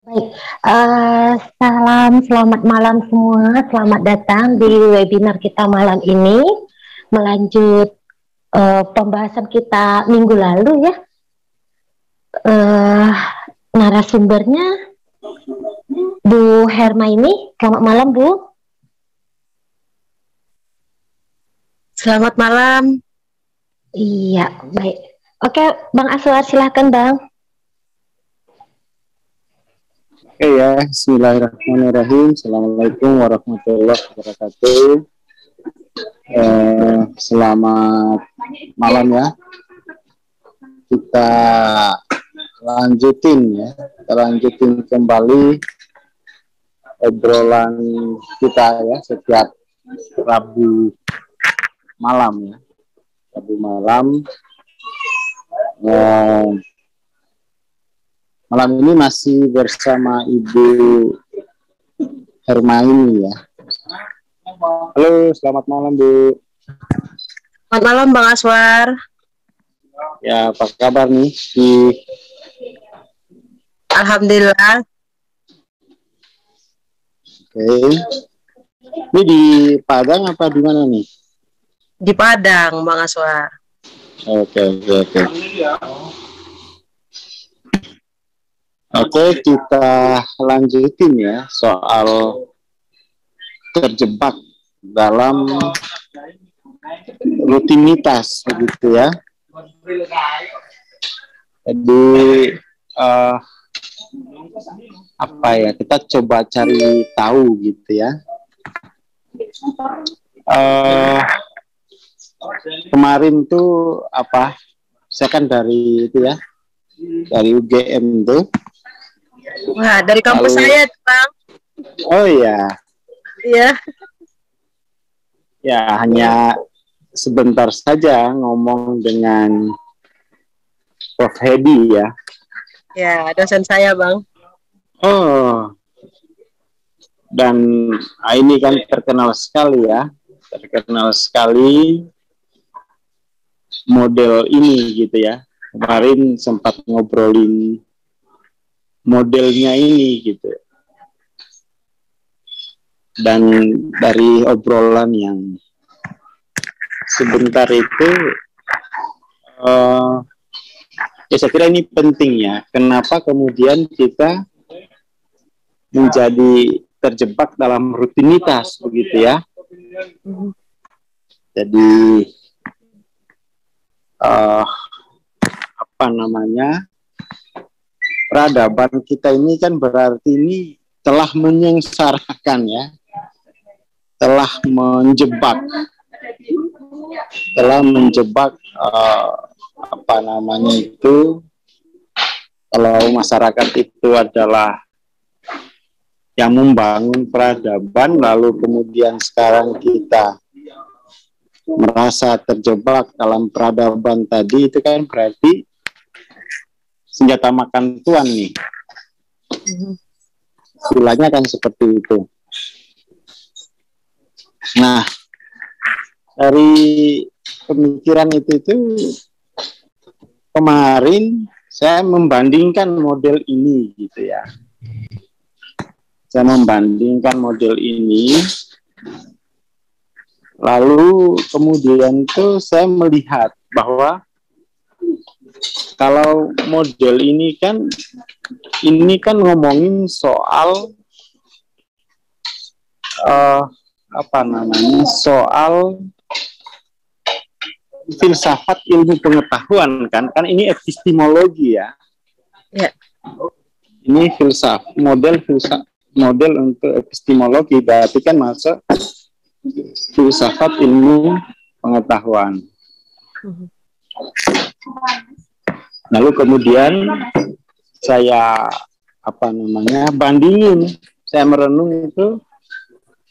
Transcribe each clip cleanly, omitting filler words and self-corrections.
Baik, salam selamat malam semua. Selamat datang di webinar kita malam ini. Melanjut pembahasan kita minggu lalu ya. Narasumbernya Bu Hermaini. Selamat malam Bu. Selamat malam. Iya, baik. Oke, Bang Aswar silahkan Bang. Oke ya, bismillahirrahmanirrahim. Assalamualaikum warahmatullahi wabarakatuh. Selamat malam ya. Kita lanjutin kembali obrolan kita ya setiap Rabu malam ya. Rabu malam. Malam ini masih bersama Ibu Hermaini ya. Halo, selamat malam Bu. Selamat malam Bang Aswar. Ya, apa kabar nih? Alhamdulillah. Oke. Ini di Padang apa di mana nih? Di Padang Bang Aswar. Oke. Oke, kita lanjutin ya soal terjebak dalam rutinitas begitu ya. Jadi kita coba cari tahu gitu ya. Kemarin tuh saya kan dari itu ya, dari UGM tuh. Wah, dari kampus saya, Bang. Oh iya. Iya. Ya, hanya sebentar saja ngomong dengan Prof. Hedi ya. Ya, dosen saya, Bang. Oh. Dan ini kan terkenal sekali ya. Terkenal sekali model ini gitu ya. Kemarin sempat ngobrolin modelnya ini gitu. Dan dari obrolan yang sebentar itu ya saya kira ini penting ya. Kenapa kemudian kita menjadi terjebak dalam rutinitas begitu ya. Jadi peradaban kita ini kan berarti ini telah menyengsarakan ya, telah menjebak kalau masyarakat itu adalah yang membangun peradaban, lalu kemudian sekarang kita merasa terjebak dalam peradaban tadi, itu kan berarti senjata makan tuan nih. Istilahnya kan seperti itu. Nah, dari pemikiran itu kemarin saya membandingkan model ini gitu ya. Saya membandingkan model ini, lalu kemudian saya melihat bahwa kalau model ini kan ngomongin soal soal filsafat ilmu pengetahuan kan ini epistemologi ya. Ya. Ini model untuk epistemologi, berarti kan masuk filsafat ilmu pengetahuan. Lalu kemudian saya bandingin, saya merenung itu,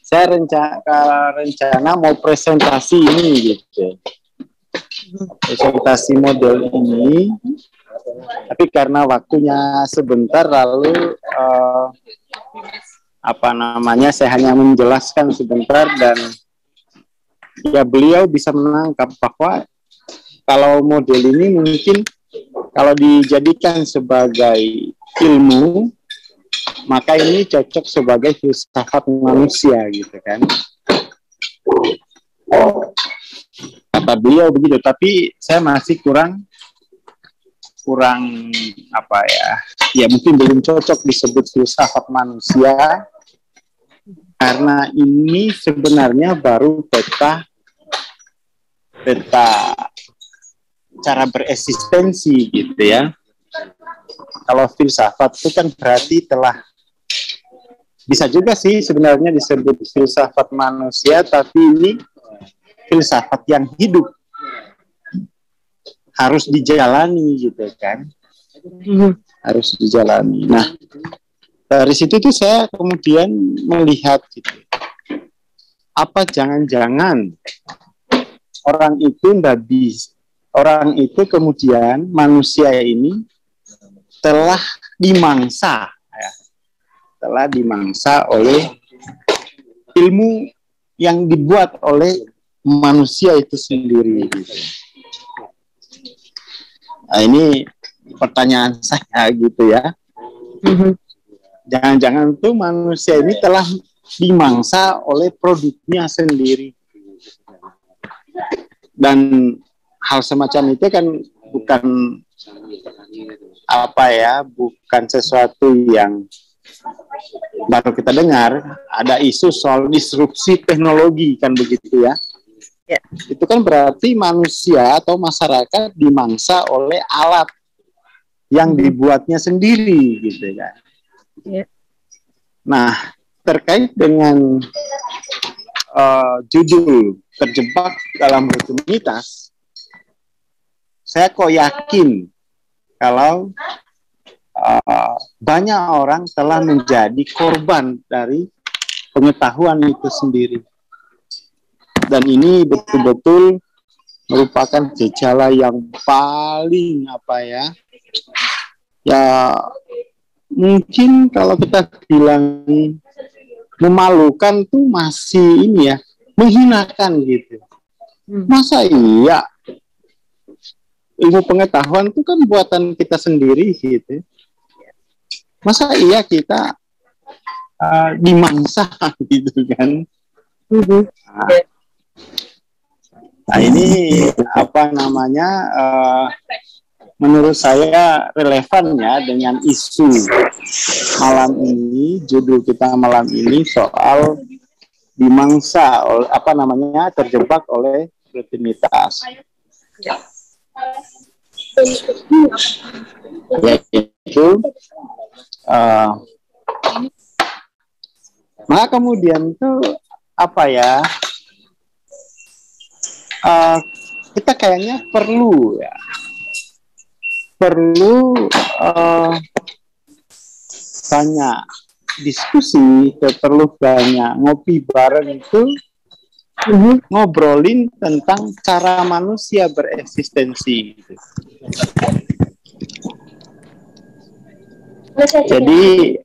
saya rencana mau presentasi ini gitu, presentasi model ini, tapi karena waktunya sebentar, lalu saya hanya menjelaskan sebentar, dan ya beliau bisa menangkap bahwa kalau model ini mungkin kalau dijadikan sebagai ilmu maka ini cocok sebagai filsafat manusia gitu kan. Kata beliau begitu, tapi saya masih kurang apa ya mungkin belum cocok disebut filsafat manusia, karena ini sebenarnya baru peta cara bereksistensi gitu ya. Kalau filsafat itu kan berarti telah, bisa juga sih sebenarnya disebut filsafat manusia, tapi ini filsafat yang hidup, harus dijalani gitu kan, harus dijalani. Nah, dari situ tuh saya kemudian melihat gitu, apa jangan-jangan orang itu kemudian manusia ini telah dimangsa oleh ilmu yang dibuat oleh manusia itu sendiri gitu. Nah, ini pertanyaan saya gitu ya. Jangan-jangan tuh manusia ini telah dimangsa oleh produknya sendiri. Dan hal semacam itu kan bukan bukan sesuatu yang baru kita dengar. Ada isu soal disrupsi teknologi kan begitu ya. Ya. Itu kan berarti manusia atau masyarakat dimangsa oleh alat yang dibuatnya sendiri gitu kan. Ya. Nah, terkait dengan judul terjebak dalam rutinitas, saya kok yakin kalau banyak orang telah menjadi korban dari pengetahuan itu sendiri. Dan ini betul-betul merupakan gejala yang paling mungkin kalau kita bilang memalukan tuh masih menghinakan gitu. Masa iya ilmu pengetahuan itu kan buatan kita sendiri gitu. Masa iya kita dimangsa gitu kan. Nah ini menurut saya relevan ya dengan isu malam ini, judul kita malam ini soal dimangsa terjebak oleh rutinitas. Yaitu maka kemudian tuh kita kayaknya perlu banyak diskusi, perlu banyak ngopi bareng itu, ngobrolin tentang cara manusia bereksistensi gitu. Jadi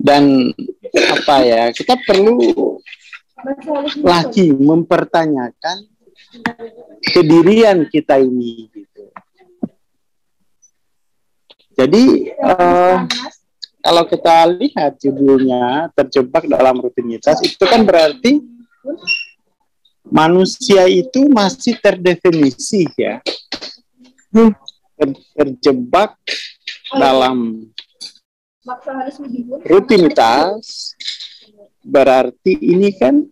dan kita perlu lagi mempertanyakan kedirian kita ini gitu. Jadi kalau kita lihat judulnya terjebak dalam rutinitas, itu kan berarti manusia itu masih terdefinisi ya, terjebak dalam rutinitas. Berarti ini kan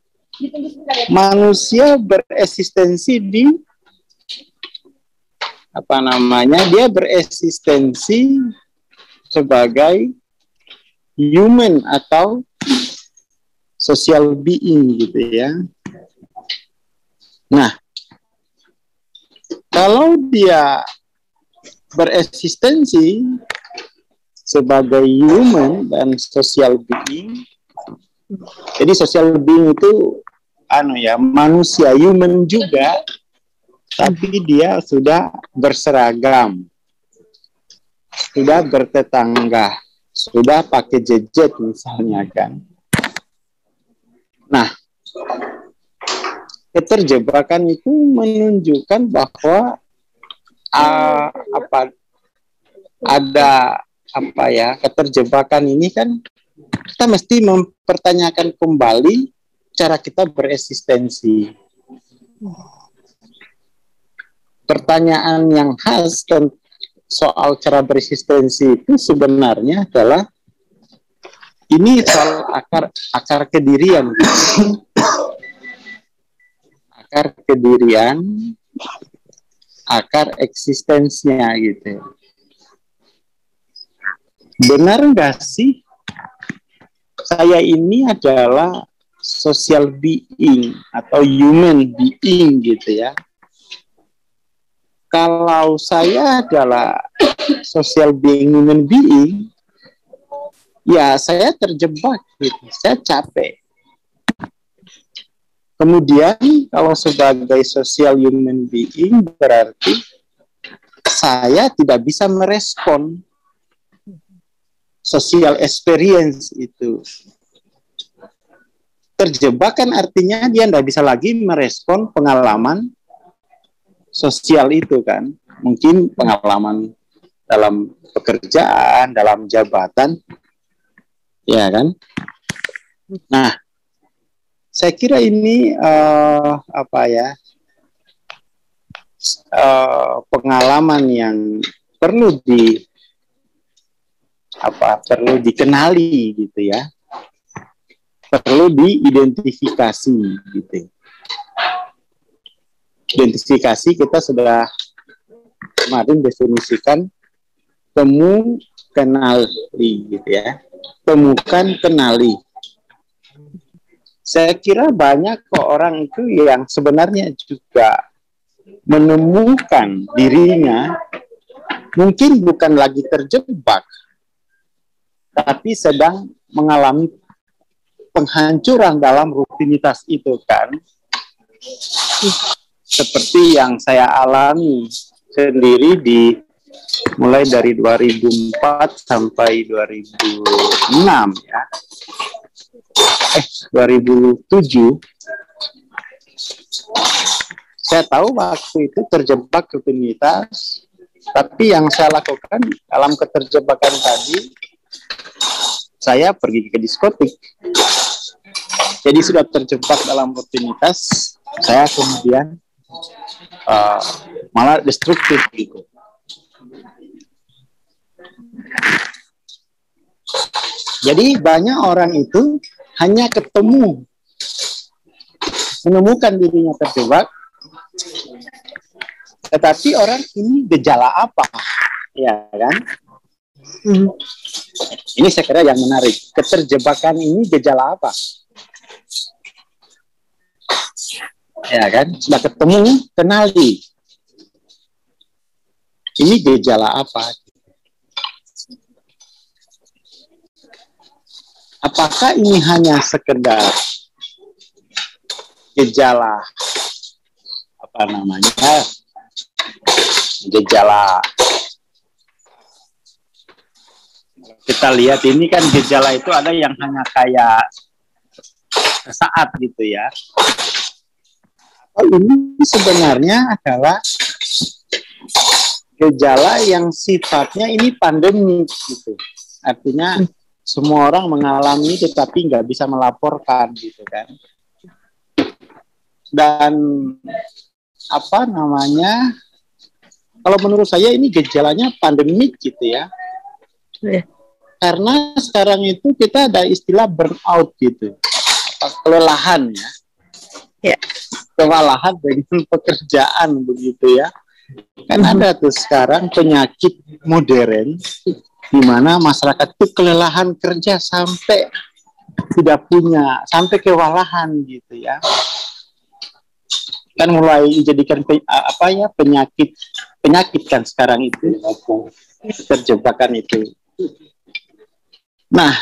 manusia bereksistensi di dia bereksistensi sebagai human atau social being gitu ya. Nah, kalau dia bereksistensi sebagai human dan social being, jadi social being itu manusia, human juga, tapi dia sudah berseragam, sudah bertetangga, sudah pakai gadget misalnya kan. Nah, keterjebakan itu menunjukkan bahwa ada apa ya, keterjebakan ini kan kita mesti mempertanyakan kembali cara kita bereksistensi. Pertanyaan yang khas soal cara bereksistensi itu sebenarnya adalah ini soal akar kedirian. Akar kedirian, akar eksistensinya gitu. Benar nggak sih saya ini adalah social being atau human being gitu ya? Kalau saya adalah social being, human being, ya saya terjebak gitu, saya capek. Kemudian kalau sebagai social human being berarti saya tidak bisa merespon social experience itu. Terjebak kan artinya dia tidak bisa lagi merespon pengalaman sosial itu kan. Mungkin pengalaman dalam pekerjaan, dalam jabatan, ya kan. Nah, saya kira ini pengalaman yang perlu perlu dikenali gitu ya, perlu diidentifikasi gitu. Identifikasi kita sudah kemarin definisikan temu kenali gitu ya, temukan kenali. Saya kira banyak kok orang itu yang sebenarnya juga menemukan dirinya, mungkin bukan lagi terjebak, tapi sedang mengalami penghancuran dalam rutinitas itu kan. Seperti yang saya alami sendiri mulai dari 2004 sampai 2006 ya. 2007 saya tahu waktu itu terjebak rutinitas, tapi yang saya lakukan dalam keterjebakan tadi, saya pergi ke diskotik. Jadi sudah terjebak dalam rutinitas, saya kemudian malah destruktif gitu. Jadi banyak orang itu hanya menemukan dirinya terjebak, tetapi orang ini gejala apa, ya kan? Ini saya kira yang menarik. Keterjebakan ini gejala apa? Ya kan? Sudah ketemu, kenali. Ini gejala apa? Apakah ini hanya sekedar gejala gejala kita lihat ini kan gejala itu ada yang hanya kayak saat gitu ya. Ini sebenarnya adalah gejala yang sifatnya ini pandemi gitu. Artinya semua orang mengalami tetapi nggak bisa melaporkan gitu kan. Dan kalau menurut saya ini gejalanya pandemik gitu ya. Karena sekarang itu kita ada istilah burnout gitu, kelelahan ya. Kelelahan dengan pekerjaan begitu ya. Kan ada tuh sekarang penyakit modern di mana masyarakat itu kelelahan kerja sampai sampai kewalahan gitu ya. Kan mulai dijadikan penyakit kan sekarang itu, terjebakan itu. Nah,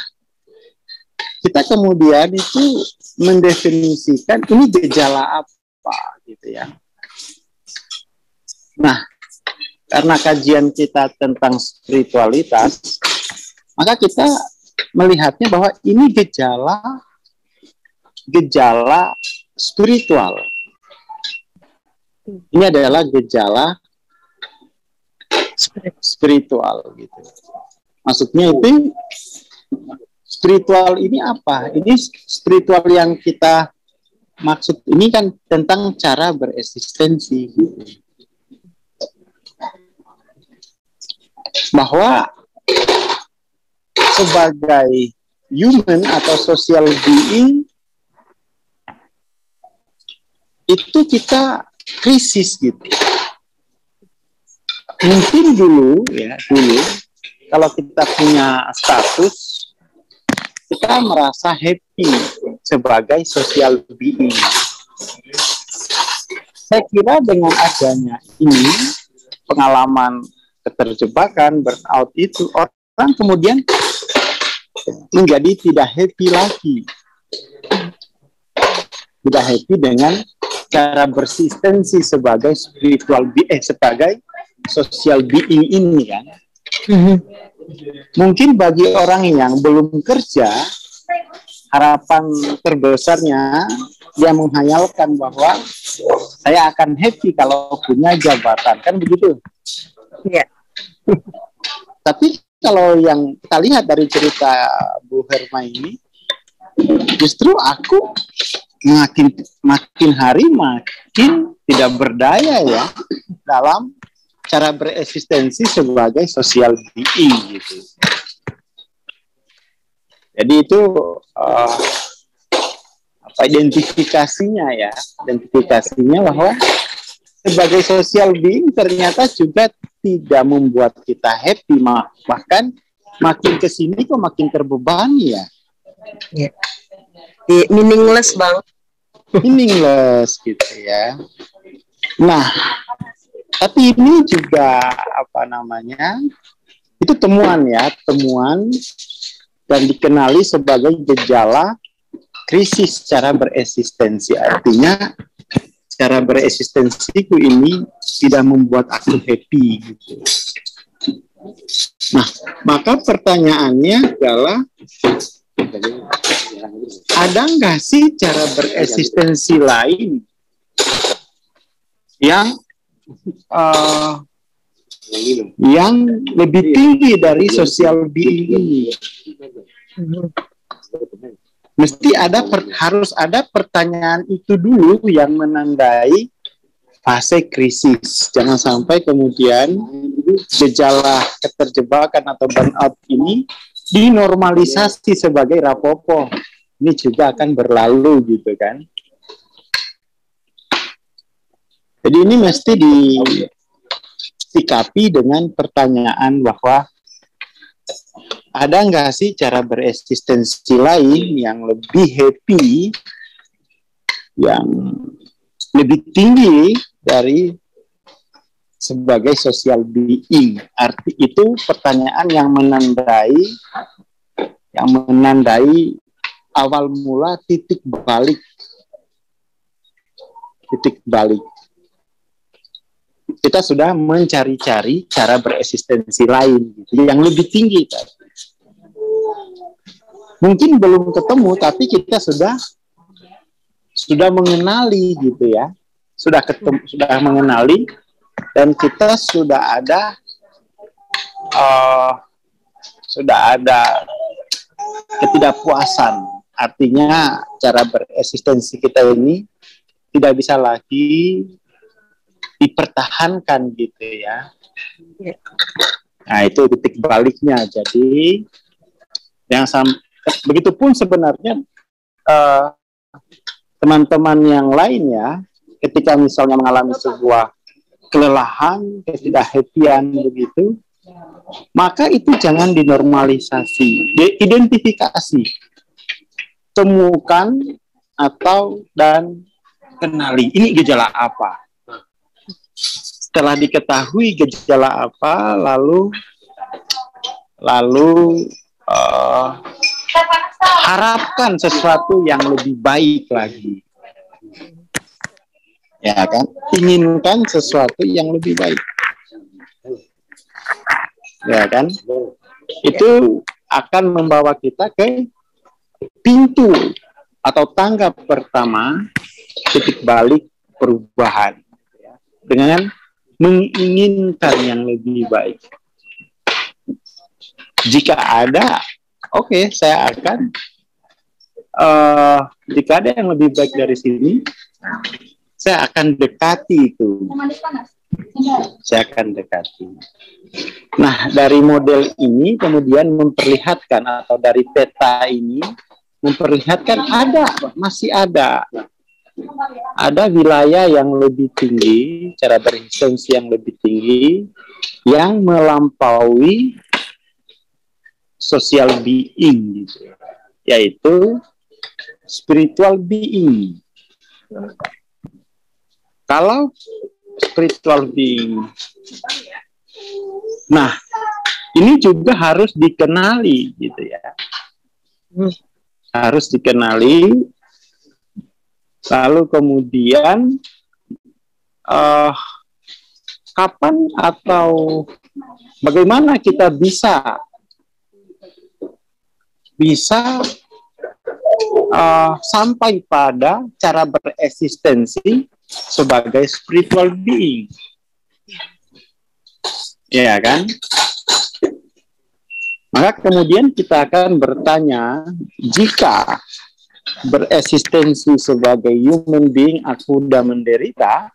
kita kemudian itu mendefinisikan ini gejala apa gitu ya. Nah, karena kajian kita tentang spiritualitas, maka kita melihatnya bahwa ini gejala spiritual. Ini adalah gejala spiritual gitu. Maksudnya itu spiritual ini apa? Ini spiritual yang kita maksud ini kan tentang cara bereksistensi. Bahwa sebagai human atau social being itu kita krisis gitu. Mungkin dulu kalau kita punya status, kita merasa happy sebagai social being. Saya kira dengan adanya ini, pengalaman keterjebakan, burnout itu, orang kemudian menjadi tidak happy lagi. Tidak happy dengan cara bersistensi sebagai spiritual being, sebagai social being ini kan. Mungkin bagi orang yang belum kerja, harapan terbesarnya dia menghayalkan bahwa saya akan happy kalau punya jabatan, kan begitu? Iya. Tapi kalau yang kita lihat dari cerita Bu Herma ini, justru aku makin hari makin tidak berdaya ya dalam cara bereksistensi sebagai social being gitu. Jadi itu identifikasinya bahwa sebagai social being ternyata juga tidak membuat kita happy, bahkan makin kesini kok makin terbebani ya. Yeah. Meaningless Bang. Meaningless gitu ya. Nah, tapi ini juga itu temuan dan dikenali sebagai gejala krisis cara bereksistensi. Artinya cara bereksistensiku ini tidak membuat aku happy gitu. Nah, maka pertanyaannya adalah, ada nggak sih cara bereksistensi lain yang lebih tinggi dari social being ini? Mesti harus ada pertanyaan itu dulu yang menandai fase krisis. Jangan sampai kemudian gejala keterjebakan atau burnout ini dinormalisasi sebagai rapopo. Ini juga akan berlalu gitu kan. Jadi ini mesti disikapi dengan pertanyaan bahwa ada nggak sih cara bereksistensi lain yang lebih happy, yang lebih tinggi dari sebagai social being? Arti itu pertanyaan yang menandai awal mula titik balik. Kita sudah mencari-cari cara bereksistensi lain gitu, yang lebih tinggi tadi. Mungkin belum ketemu, tapi kita sudah mengenali gitu ya, sudah mengenali, dan kita sudah ada ketidakpuasan. Artinya cara bereksistensi kita ini tidak bisa lagi dipertahankan gitu ya. Nah, itu titik baliknya. Jadi begitupun sebenarnya teman-teman yang lainnya ketika misalnya mengalami sebuah kelelahan, ketidakhappyan begitu, maka itu jangan dinormalisasi, diidentifikasi, temukan dan kenali ini gejala apa. Setelah diketahui gejala apa, lalu harapkan sesuatu yang lebih baik lagi, ya kan? Inginkan sesuatu yang lebih baik, ya kan? Itu akan membawa kita ke pintu atau tangga pertama titik balik perubahan, dengan menginginkan yang lebih baik. Jika ada, oke, saya akan jika ada yang lebih baik dari sini, saya akan dekati itu. Saya akan dekati. Nah, dari model ini kemudian memperlihatkan, atau dari peta ini memperlihatkan masih ada wilayah yang lebih tinggi, cara bereksistensi yang lebih tinggi, yang melampaui social being, gitu, yaitu spiritual being. Kalau spiritual being, nah ini juga harus dikenali, gitu ya, harus dikenali. Lalu kemudian kapan atau bagaimana kita bisa sampai pada cara bereksistensi sebagai spiritual being, ya kan? Maka kemudian kita akan bertanya, jika bereksistensi sebagai human being aku sudah menderita,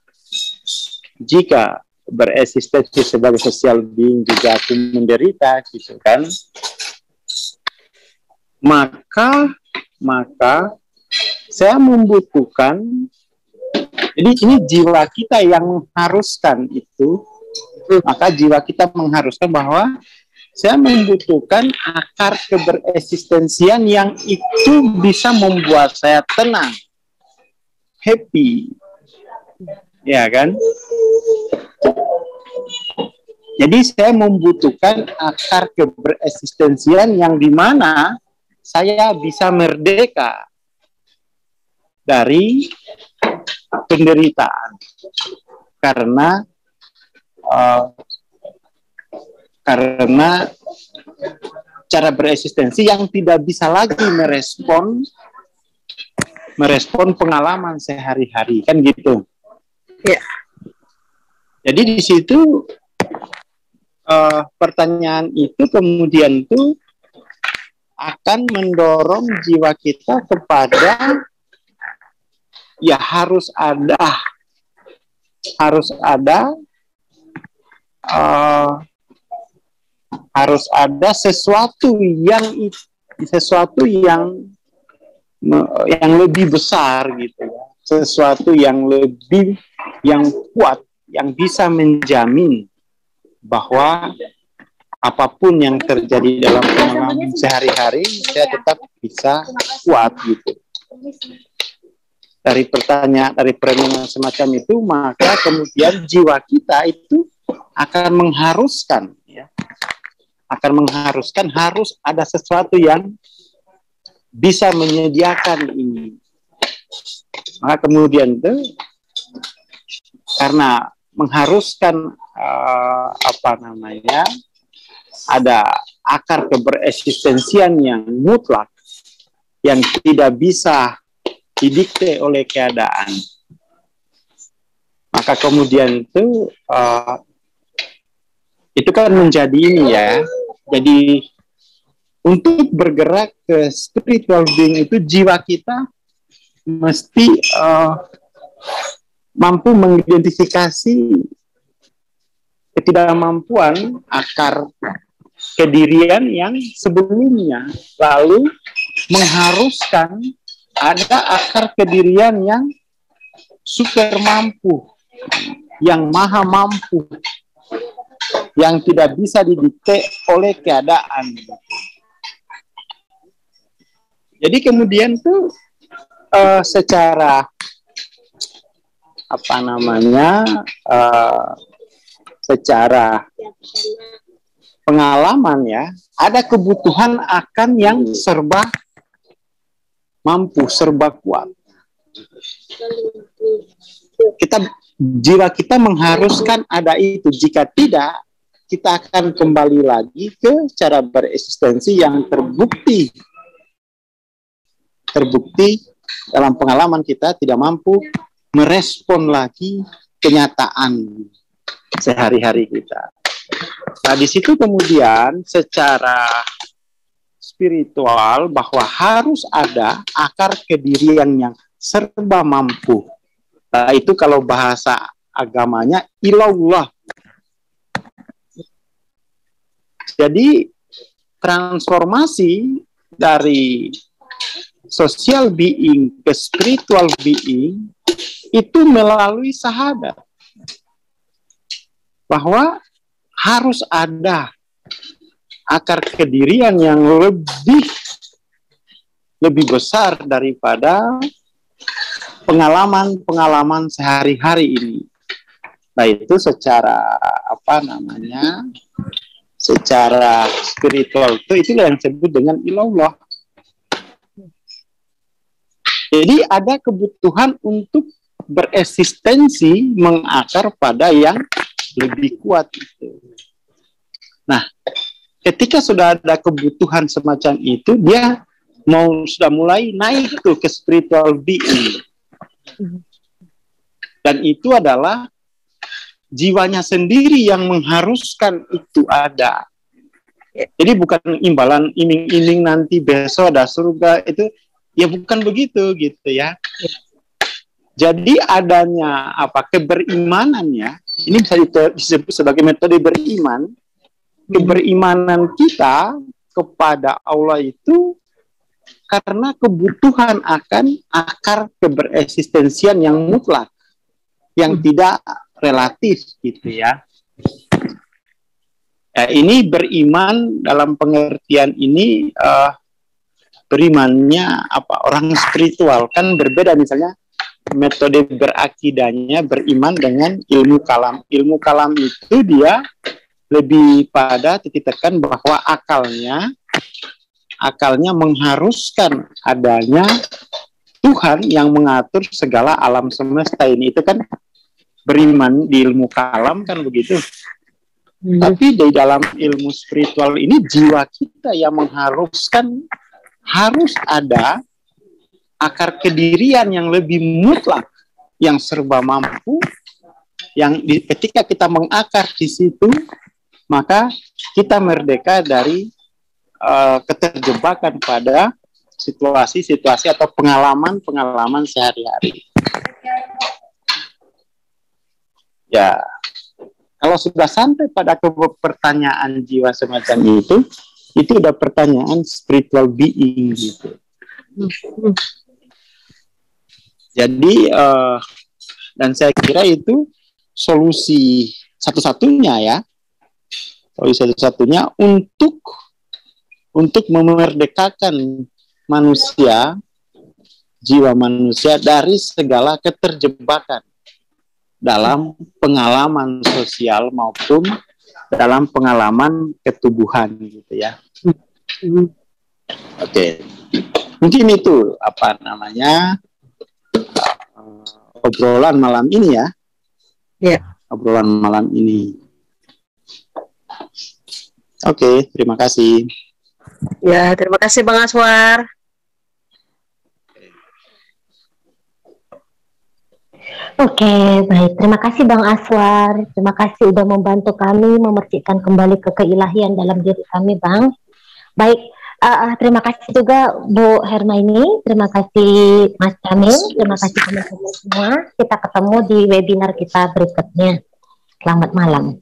jika bereksistensi sebagai social being juga aku menderita, gitu kan? Maka saya membutuhkan, jadi ini jiwa kita yang mengharuskan itu, maka jiwa kita mengharuskan bahwa saya membutuhkan akar kebereksistensian yang itu bisa membuat saya tenang, happy, ya kan? Jadi saya membutuhkan akar kebereksistensian yang dimana saya bisa merdeka dari penderitaan, karena cara bereksistensi yang tidak bisa lagi merespon pengalaman sehari-hari, kan gitu. Ya. Jadi di situ pertanyaan itu kemudian tuh akan mendorong jiwa kita kepada, ya harus ada sesuatu yang lebih besar, gitu ya, sesuatu yang kuat, yang bisa menjamin bahwa apapun yang terjadi dalam pengalaman sehari-hari saya tetap bisa kuat, gitu. Dari perenungan semacam itu, maka kemudian jiwa kita itu akan mengharuskan harus ada sesuatu yang bisa menyediakan ini. Maka kemudian itu karena mengharuskan ada akar kebereksistensian yang mutlak, yang tidak bisa didikte oleh keadaan, maka kemudian itu kan menjadi ini ya. Jadi untuk bergerak ke spiritual being itu jiwa kita mesti mampu mengidentifikasi ketidakmampuan akar kedirian yang sebelumnya, lalu mengharuskan ada akar kedirian yang super mampu, yang maha mampu, yang tidak bisa didikte oleh keadaan. Jadi kemudian tuh secara secara pengalaman ya, ada kebutuhan akan yang serba mampu, serba kuat. Jiwa kita mengharuskan ada itu. Jika tidak, kita akan kembali lagi ke cara bereksistensi yang terbukti dalam pengalaman kita tidak mampu merespon lagi kenyataan sehari-hari kita. Nah, di situ kemudian secara spiritual bahwa harus ada akar kedirian yang serba mampu. Nah, itu kalau bahasa agamanya ilallah. Jadi transformasi dari social being ke spiritual being itu melalui syahadat. Bahwa harus ada akar kedirian yang lebih besar daripada pengalaman-pengalaman sehari-hari ini. Nah, itu secara secara spiritual itulah yang disebut dengan ilallah. Jadi ada kebutuhan untuk bereksistensi mengakar pada yang lebih kuat itu. Nah, ketika sudah ada kebutuhan semacam itu, dia sudah mulai naik tuh ke spiritual being. Dan itu adalah jiwanya sendiri yang mengharuskan itu ada. Jadi bukan imbalan iming-iming nanti besok ada surga, itu ya bukan begitu gitu ya. Jadi adanya keberimanannya, ini bisa disebut sebagai metode beriman. Keberimanan kita kepada Allah itu karena kebutuhan akan akar kebereksistensian yang mutlak, yang tidak relatif gitu ya. Ini beriman dalam pengertian ini berimannya orang spiritual kan berbeda, misalnya metode berakidahnya beriman dengan ilmu kalam. Ilmu kalam itu dia lebih pada titik tekan bahwa akalnya mengharuskan adanya Tuhan yang mengatur segala alam semesta ini. Itu kan beriman di ilmu kalam kan begitu. Tapi di dalam ilmu spiritual ini jiwa kita yang mengharuskan harus ada akar kedirian yang lebih mutlak, yang serba mampu, yang ketika kita mengakar di situ, maka kita merdeka dari keterjebakan pada situasi-situasi atau pengalaman-pengalaman sehari-hari. Ya, kalau sudah sampai pada pertanyaan jiwa semacam itu udah pertanyaan spiritual being gitu. Jadi dan saya kira itu solusi satu-satunya untuk memerdekakan manusia, jiwa manusia dari segala keterjebakan dalam pengalaman sosial maupun dalam pengalaman ketubuhan gitu ya. Oke. Mungkin itu obrolan malam ini ya. Ya. Obrolan malam ini. Oke, terima kasih. Ya, terima kasih Bang Aswar. Oke, baik. Terima kasih Bang Aswar. Terima kasih sudah membantu kami memercikkan kembali ke keilahian dalam diri kami, Bang. Baik, terima kasih juga Bu Hermaini. Terima kasih Mas Kamil. Terima kasih teman-teman semua. Kita ketemu di webinar kita berikutnya. Selamat malam.